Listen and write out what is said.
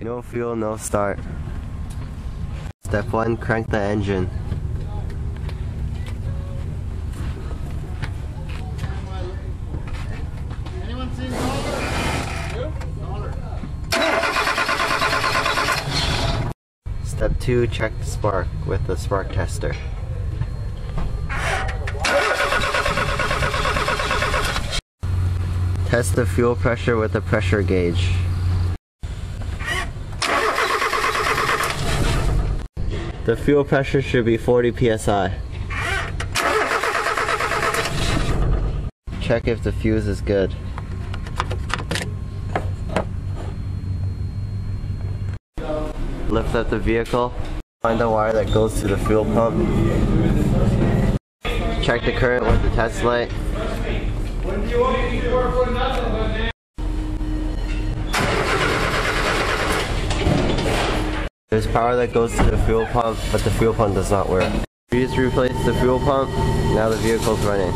No fuel, no start. Step 1, crank the engine. Anyone seen dollar? Step 2, check the spark with the spark tester. Test the fuel pressure with a pressure gauge. The fuel pressure should be 40 psi. Check if the fuse is good. Lift up the vehicle. Find the wire that goes to the fuel pump. Check the current with the test light. There's power that goes to the fuel pump, but the fuel pump does not work. We just replaced the fuel pump, now the vehicle's running.